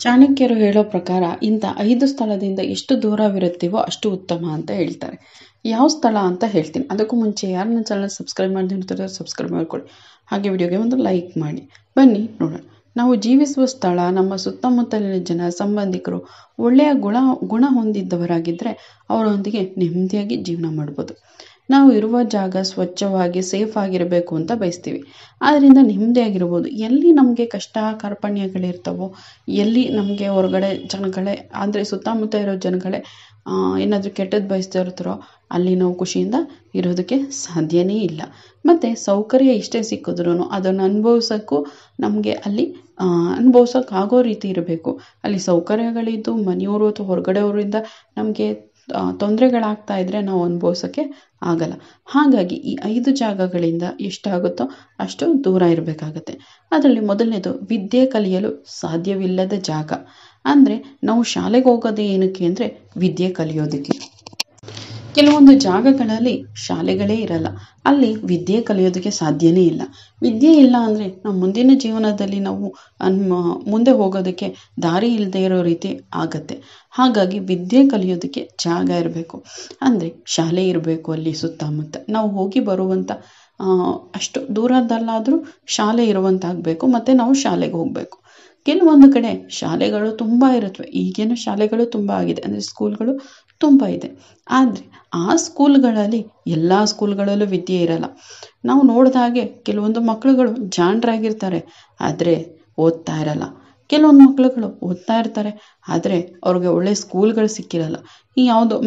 ಚಾಣಕ್ಯರು ಹೇಳೋ ಪ್ರಕಾರ ಇಂಥ 5 ಸ್ಥಳದಿಂದ ಎಷ್ಟು ದೂರವಿರುತ್ತೀವೋ ಅಷ್ಟು ಉತ್ತಮ ಅಂತ ಹೇಳ್ತಾರೆ. ಯಾವ ಸ್ಥಳ ಅಂತ ಹೇಳ್ತೀನಿ. ಅದಕ್ಕೂ ಮುಂಚೆ ಯಾರು ನನ್ನ ಚಾನಲ್ ಸಬ್ಸ್ಕ್ರೈಬ್ ಮಾಡಿರ್ತಾರೆ ಸಬ್ಸ್ಕ್ರೈಬ್ ಮಾಡ್ಕೊಳ್ಳಿ. ಹಾಗೆ ವಿಡಿಯೋಗೆ ಒಂದು ಲೈಕ್ ಮಾಡಿ. ಬನ್ನಿ ನೋಡೋಣ. ನಾವು ಜೀವಿಸುವ ಸ್ಥಳ, ನಮ್ಮ ಸುತ್ತಮುತ್ತಲಿನ ಜನ, ಸಂಬಂಧಿಕರು ಒಳ್ಳೆಯ ಗುಣ ಹೊಂದಿದ್ದವರಾಗಿದ್ದರೆ ಅವರೊಂದಿಗೆ ನೆಮ್ಮದಿಯಾಗಿ ಜೀವನ ಮಾಡ್ಬೋದು. ನಾವು ಇರುವ ಜಾಗ ಸ್ವಚ್ಛವಾಗಿ ಸೇಫ್ ಆಗಿರಬೇಕು ಅಂತ ಬಯಸ್ತೀವಿ. ಆದ್ದರಿಂದ ನೆಮ್ಮದಿಯಾಗಿರ್ಬೋದು. ಎಲ್ಲಿ ನಮಗೆ ಕಷ್ಟ ಕಾರ್ಪಣ್ಯಗಳಿರ್ತವೋ, ಎಲ್ಲಿ ನಮಗೆ ಹೊರಗಡೆ ಜನಗಳೇ ಅಂದರೆ ಸುತ್ತಮುತ್ತ ಇರೋ ಜನಗಳೇ ಏನಾದರೂ ಕೆಟ್ಟದ್ದು ಬಯಸ್ತಾ ಇರ್ತಾರೋ ಅಲ್ಲಿ ನಾವು ಖುಷಿಯಿಂದ ಇರೋದಕ್ಕೆ ಸಾಧ್ಯನೇ ಇಲ್ಲ. ಮತ್ತು ಸೌಕರ್ಯ ಎಷ್ಟೇ ಸಿಕ್ಕಿದ್ರೂ ಅದನ್ನು ಅನುಭವಿಸೋಕ್ಕೂ ನಮಗೆ ಅಲ್ಲಿ ಅನುಭವಿಸೋಕ್ಕಾಗೋ ರೀತಿ ಇರಬೇಕು. ಅಲ್ಲಿ ಸೌಕರ್ಯಗಳಿದ್ದು ಮನೆಯವರು ಅಥವಾ ಹೊರಗಡೆಯವರಿಂದ ನಮಗೆ ತೊಂದರೆಗಳಾಗ್ತಾ ಇದ್ದರೆ ನಾವು ಅನುಭವಿಸೋಕ್ಕೆ ಆಗಲ್ಲ. ಹಾಗಾಗಿ ಈ 5 ಜಾಗಗಳಿಂದ ಎಷ್ಟಾಗುತ್ತೋ ಅಷ್ಟು ದೂರ ಇರಬೇಕಾಗತ್ತೆ. ಅದರಲ್ಲಿ ಮೊದಲನೇದು ವಿದ್ಯೆ ಕಲಿಯಲು ಸಾಧ್ಯವಿಲ್ಲದ ಜಾಗ. ಅಂದರೆ ನಾವು ಶಾಲೆಗೆ ಹೋಗೋದೇ ಏನಕ್ಕೆ ಅಂದರೆ ವಿದ್ಯೆ ಕಲಿಯೋದಕ್ಕೆ. ಕೆಲವೊಂದು ಜಾಗಗಳಲ್ಲಿ ಶಾಲೆಗಳೇ ಇರಲ್ಲ, ಅಲ್ಲಿ ವಿದ್ಯೆ ಕಲಿಯೋದಕ್ಕೆ ಸಾಧ್ಯನೇ ಇಲ್ಲ. ವಿದ್ಯೆ ಇಲ್ಲ ಅಂದರೆ ನಾವು ಮುಂದಿನ ಜೀವನದಲ್ಲಿ ನಾವು ಮುಂದೆ ಹೋಗೋದಕ್ಕೆ ದಾರಿ ಇಲ್ಲದೆ ಇರೋ ರೀತಿ ಆಗತ್ತೆ. ಹಾಗಾಗಿ ವಿದ್ಯೆ ಕಲಿಯೋದಕ್ಕೆ ಜಾಗ ಇರಬೇಕು. ಅಂದರೆ ಶಾಲೆ ಇರಬೇಕು ಅಲ್ಲಿ ಸುತ್ತಮುತ್ತ. ನಾವು ಹೋಗಿ ಬರುವಂಥ ಅಷ್ಟು ದೂರದಲ್ಲಾದರೂ ಶಾಲೆ ಇರುವಂತಾಗಬೇಕು. ಮತ್ತು ನಾವು ಶಾಲೆಗೆ ಹೋಗಬೇಕು. ಕೆಲವೊಂದು ಕಡೆ ಶಾಲೆಗಳು ತುಂಬ ಇರುತ್ತವೆ. ಈಗೇನು ಶಾಲೆಗಳು ತುಂಬ ಆಗಿದೆ, ಅಂದರೆ ಸ್ಕೂಲ್ಗಳು ತುಂಬ ಇದೆ. ಆದರೆ ಆ ಸ್ಕೂಲ್ಗಳಲ್ಲಿ ಎಲ್ಲ ಸ್ಕೂಲ್ಗಳಲ್ಲೂ ವಿದ್ಯೆ ಇರಲ್ಲ. ನಾವು ನೋಡಿದ ಹಾಗೆ ಕೆಲವೊಂದು ಮಕ್ಕಳುಗಳು ಜಾಣರಾಗಿರ್ತಾರೆ, ಆದರೆ ಓದ್ತಾ ಇರಲ್ಲ. ಕೆಲವೊಂದು ಮಕ್ಕಳುಗಳು ಓದ್ತಾ ಇರ್ತಾರೆ, ಆದರೆ ಅವ್ರಿಗೆ ಒಳ್ಳೆ ಸ್ಕೂಲ್ಗಳು ಸಿಕ್ಕಿರಲ್ಲ. ಈ ಯಾವುದೋ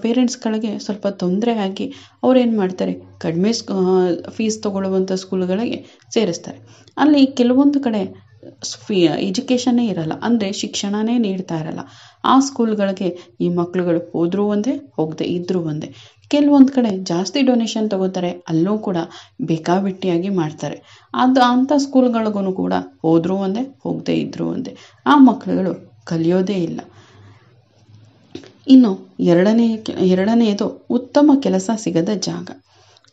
ಪೇರೆಂಟ್ಸ್ಗಳಿಗೆ ಸ್ವಲ್ಪ ತೊಂದರೆ ಆಗಿ ಅವ್ರೇನು ಮಾಡ್ತಾರೆ, ಕಡಿಮೆ ಫೀಸ್ ತೊಗೊಳ್ಳುವಂಥ ಸ್ಕೂಲ್ಗಳಿಗೆ ಸೇರಿಸ್ತಾರೆ. ಅಲ್ಲಿ ಕೆಲವೊಂದು ಕಡೆ ಎಜುಕೇಷನ್ನೇ ಇರಲ್ಲ, ಅಂದರೆ ಶಿಕ್ಷಣನೇ ನೀಡ್ತಾ ಇರಲ್ಲ. ಆ ಸ್ಕೂಲ್ಗಳಿಗೆ ಈ ಮಕ್ಕಳುಗಳು ಹೋದರೂ ಒಂದೇ ಹೋಗದೆ ಇದ್ದರೂ ಒಂದೇ. ಕೆಲವೊಂದು ಕಡೆ ಜಾಸ್ತಿ ಡೊನೇಷನ್ ತಗೋತಾರೆ, ಅಲ್ಲೂ ಕೂಡ ಬೇಕಾಬಿಟ್ಟಿಯಾಗಿ ಮಾಡ್ತಾರೆ. ಅಂಥ ಸ್ಕೂಲ್ಗಳಿಗೂ ಕೂಡ ಹೋದರೂ ಒಂದೇ ಹೋಗದೆ ಇದ್ದರೂ ಒಂದೇ. ಆ ಮಕ್ಕಳುಗಳು ಕಲಿಯೋದೇ ಇಲ್ಲ. ಇನ್ನು ಎರಡನೆಯದು ಉತ್ತಮ ಕೆಲಸ ಸಿಗದ ಜಾಗ.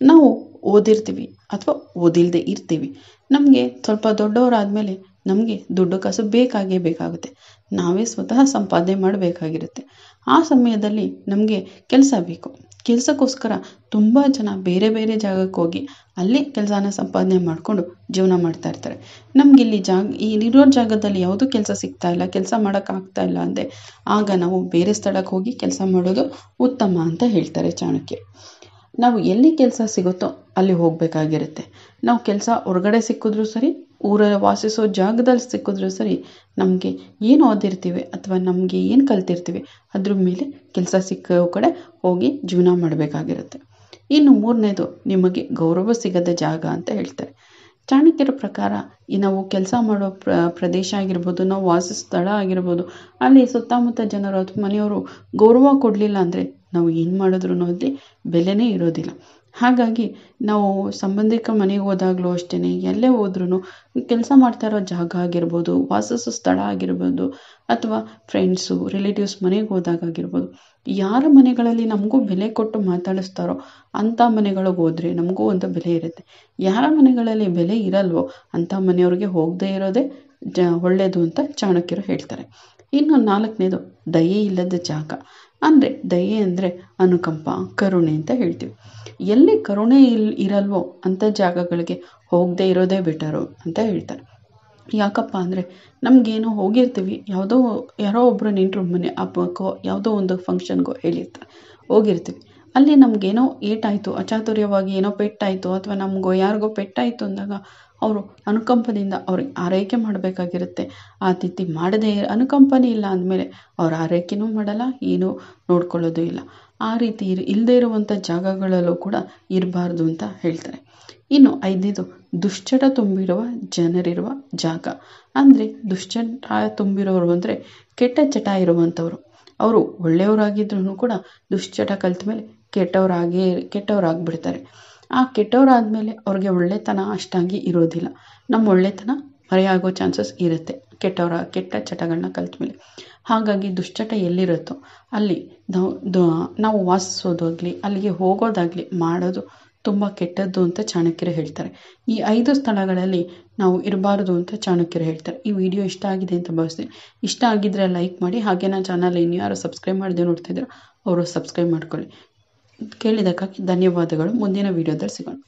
ನಾವು ಓದಿರ್ತೀವಿ ಅಥವಾ ಓದಿಲ್ಲದೆ ಇರ್ತೀವಿ. ನಮಗೆ ಸ್ವಲ್ಪ ದೊಡ್ಡವರಾದಮೇಲೆ ನಮಗೆ ದುಡ್ಡು ಕಾಸು ಬೇಕಾಗುತ್ತೆ. ನಾವೇ ಸ್ವತಃ ಸಂಪಾದನೆ ಮಾಡಬೇಕಾಗಿರುತ್ತೆ. ಆ ಸಮಯದಲ್ಲಿ ನಮಗೆ ಕೆಲಸ ಬೇಕು. ಕೆಲಸಕ್ಕೋಸ್ಕರ ತುಂಬ ಜನ ಬೇರೆ ಬೇರೆ ಜಾಗಕ್ಕೆ ಹೋಗಿ ಅಲ್ಲಿ ಕೆಲಸನ ಸಂಪಾದನೆ ಮಾಡಿಕೊಂಡು ಜೀವನ ಮಾಡ್ತಾ ಇರ್ತಾರೆ. ನಮಗಿಲ್ಲಿ ಇರೋ ಜಾಗದಲ್ಲಿ ಯಾವುದೂ ಕೆಲಸ ಸಿಗ್ತಾ ಇಲ್ಲ, ಕೆಲಸ ಮಾಡೋಕ್ಕಾಗ್ತಾ ಇಲ್ಲ ಅಂದರೆ ಆಗ ನಾವು ಬೇರೆ ಸ್ಥಳಕ್ಕೆ ಹೋಗಿ ಕೆಲಸ ಮಾಡೋದು ಉತ್ತಮ ಅಂತ ಹೇಳ್ತಾರೆ ಚಾಣಕ್ಯ. ನಾವು ಎಲ್ಲಿ ಕೆಲಸ ಸಿಗುತ್ತೋ ಅಲ್ಲಿ ಹೋಗಬೇಕಾಗಿರುತ್ತೆ. ನಾವು ಕೆಲಸ ಹೊರಗಡೆ ಸಿಕ್ಕಿದ್ರೂ ಸರಿ, ವಾಸಿಸೋ ಜಾಗದಲ್ಲಿ ಸಿಕ್ಕಿದ್ರೂ ಸರಿ, ನಮಗೆ ಏನು ಓದಿರ್ತೀವಿ ಅಥವಾ ನಮಗೆ ಏನು ಕಲ್ತಿರ್ತೀವಿ ಅದ್ರ ಮೇಲೆ ಕೆಲಸ ಸಿಕ್ಕೋ ಕಡೆ ಹೋಗಿ ಜೀವನ ಮಾಡಬೇಕಾಗಿರುತ್ತೆ. ಇನ್ನು 3ನೇದು ನಿಮಗೆ ಗೌರವ ಸಿಗದ ಜಾಗ ಅಂತ ಹೇಳ್ತಾರೆ. ಚಾಣಕ್ಯರ ಪ್ರಕಾರ ನಾವು ಕೆಲಸ ಮಾಡೋ ಪ್ರದೇಶ ಆಗಿರ್ಬೋದು, ನಾವು ವಾಸಿಸೋ ಸ್ಥಳ ಆಗಿರ್ಬೋದು, ಅಲ್ಲಿ ಸುತ್ತಮುತ್ತ ಜನರು ಅಥವಾ ಮನೆಯವರು ಗೌರವ ಕೊಡಲಿಲ್ಲ ಅಂದರೆ ನಾವು ಏನು ಮಾಡಿದ್ರೂ ಅಲ್ಲಿ ಬೆಲೆನೇ ಇರೋದಿಲ್ಲ. ಹಾಗಾಗಿ ನಾವು ಸಂಬಂಧಿಕ ಮನೆಗೆ ಹೋದಾಗಲೂ ಅಷ್ಟೇ, ಎಲ್ಲೇ ಹೋದ್ರೂ ಕೆಲಸ ಮಾಡ್ತಾ ಇರೋ ಜಾಗ ಆಗಿರ್ಬೋದು, ವಾಸಿಸೋ ಸ್ಥಳ ಆಗಿರ್ಬೋದು, ಅಥವಾ ಫ್ರೆಂಡ್ಸು ರಿಲೇಟಿವ್ಸ್ ಮನೆಗೆ ಹೋದಾಗಿರ್ಬೋದು, ಯಾರ ಮನೆಗಳಲ್ಲಿ ನಮಗೂ ಬೆಲೆ ಕೊಟ್ಟು ಮಾತಾಡಿಸ್ತಾರೋ ಅಂಥ ಮನೆಗಳಿಗೆ ಹೋದರೆ ನಮಗೂ ಒಂದು ಬೆಲೆ ಇರುತ್ತೆ. ಯಾರ ಮನೆಗಳಲ್ಲಿ ಬೆಲೆ ಇರಲ್ವೋ ಅಂಥ ಮನೆಯವ್ರಿಗೆ ಹೋಗದೇ ಇರೋದೇ ಒಳ್ಳೆಯದು ಅಂತ ಚಾಣಕ್ಯರು ಹೇಳ್ತಾರೆ. ಇನ್ನು 4ನೇದು ದಯೆ ಇಲ್ಲದ ಜಾಗ. ಅಂದರೆ ದಯೆ ಅಂದರೆ ಅನುಕಂಪ, ಕರುಣೆ ಅಂತ ಹೇಳ್ತೀವಿ. ಎಲ್ಲಿ ಕರುಣೆ ಇರಲ್ವೋ ಅಂಥ ಜಾಗಗಳಿಗೆ ಹೋಗದೇ ಇರೋದೇ ಬೆಟರು ಅಂತ ಹೇಳ್ತಾರೆ. ಯಾಕಪ್ಪ ಅಂದರೆ ನಮಗೇನೋ ಹೋಗಿರ್ತೀವಿ, ಯಾರೋ ಒಬ್ಬರು ನೆಂಟರು ಮನೆ ಹಬ್ಬಕ್ಕೋ ಯಾವುದೋ ಒಂದು ಫಂಕ್ಷನ್ಗೋ ಹೇಳಿರ್ತಾರೆ, ಹೋಗಿರ್ತೀವಿ. ಅಲ್ಲಿ ನಮಗೇನೋ ಏಟಾಯಿತು, ಅಚಾತುರ್ಯವಾಗಿ ಏನೋ ಪೆಟ್ಟಾಯಿತು, ಅಥವಾ ನಮಗೋ ಯಾರಿಗೋ ಪೆಟ್ಟಾಯಿತು ಅಂದಾಗ ಅವರು ಅನುಕಂಪದಿಂದ ಅವ್ರಿಗೆ ಆರೈಕೆ ಮಾಡಬೇಕಾಗಿರುತ್ತೆ. ಆ ತಿಥಿ ಮಾಡದೇ ಅನುಕಂಪನೇ ಇಲ್ಲ ಅಂದಮೇಲೆ ಅವ್ರ ಆರೈಕೆನೂ ಮಾಡಲ್ಲ, ಏನೂ ನೋಡ್ಕೊಳ್ಳೋದು ಇಲ್ಲ. ಆ ರೀತಿ ಇಲ್ಲದೇ ಇರುವಂಥ ಜಾಗಗಳಲ್ಲೂ ಕೂಡ ಇರಬಾರ್ದು ಅಂತ ಹೇಳ್ತಾರೆ. ಇನ್ನು 5ನೇದು ದುಶ್ಚಟ ತುಂಬಿರುವ ಜನರಿರುವ ಜಾಗ. ಅಂದರೆ ದುಶ್ಚಟ ತುಂಬಿರೋರು ಅಂದರೆ ಕೆಟ್ಟ ಚಟ ಇರುವಂಥವ್ರು. ಅವರು ಒಳ್ಳೆಯವರಾಗಿದ್ರೂ ಕೂಡ ದುಶ್ಚಟ ಕಲಿತ ಮೇಲೆ ಕೆಟ್ಟವರಾಗಿಬಿಡ್ತಾರೆ. ಆ ಕೆಟ್ಟವರಾದಮೇಲೆ ಅವ್ರಿಗೆ ಒಳ್ಳೆತನ ಅಷ್ಟಾಗಿ ಇರೋದಿಲ್ಲ. ನಮ್ಮ ಒಳ್ಳೆತನ ಮರೆಯಾಗೋ ಚಾನ್ಸಸ್ ಇರುತ್ತೆ ಕೆಟ್ಟ ಚಟಗಳನ್ನ ಕಲಿತ ಮೇಲೆ. ಹಾಗಾಗಿ ದುಶ್ಚಟ ಎಲ್ಲಿರುತ್ತೋ ಅಲ್ಲಿ ನಾವು ವಾಸಿಸೋದಾಗಲಿ ಅಲ್ಲಿಗೆ ಹೋಗೋದಾಗಲಿ ಮಾಡೋದು ತುಂಬ ಕೆಟ್ಟದ್ದು ಅಂತ ಚಾಣಕ್ಯರು ಹೇಳ್ತಾರೆ. ಈ 5 ಸ್ಥಳಗಳಲ್ಲಿ ನಾವು ಇರಬಾರದು ಅಂತ ಚಾಣಕ್ಯರು ಹೇಳ್ತಾರೆ. ಈ ವಿಡಿಯೋ ಇಷ್ಟ ಆಗಿದೆ ಅಂತ ಭಾವಿಸ್ತೀನಿ. ಇಷ್ಟ ಆಗಿದ್ರೆ ಲೈಕ್ ಮಾಡಿ. ಹಾಗೆ ನನ್ನ ಚಾನಲ್ ಇನ್ನು ಯಾರು ಸಬ್ಸ್ಕ್ರೈಬ್ ಮಾಡದೆ ನೋಡ್ತಿದ್ರು ಅವರು ಸಬ್ಸ್ಕ್ರೈಬ್ ಮಾಡ್ಕೊಳ್ಳಿ. ಕೇಳಿದ್ದಕ್ಕಾಗಿ ಧನ್ಯವಾದಗಳು. ಮುಂದಿನ ವಿಡಿಯೋದಲ್ಲಿ ಸಿಗೋಣ.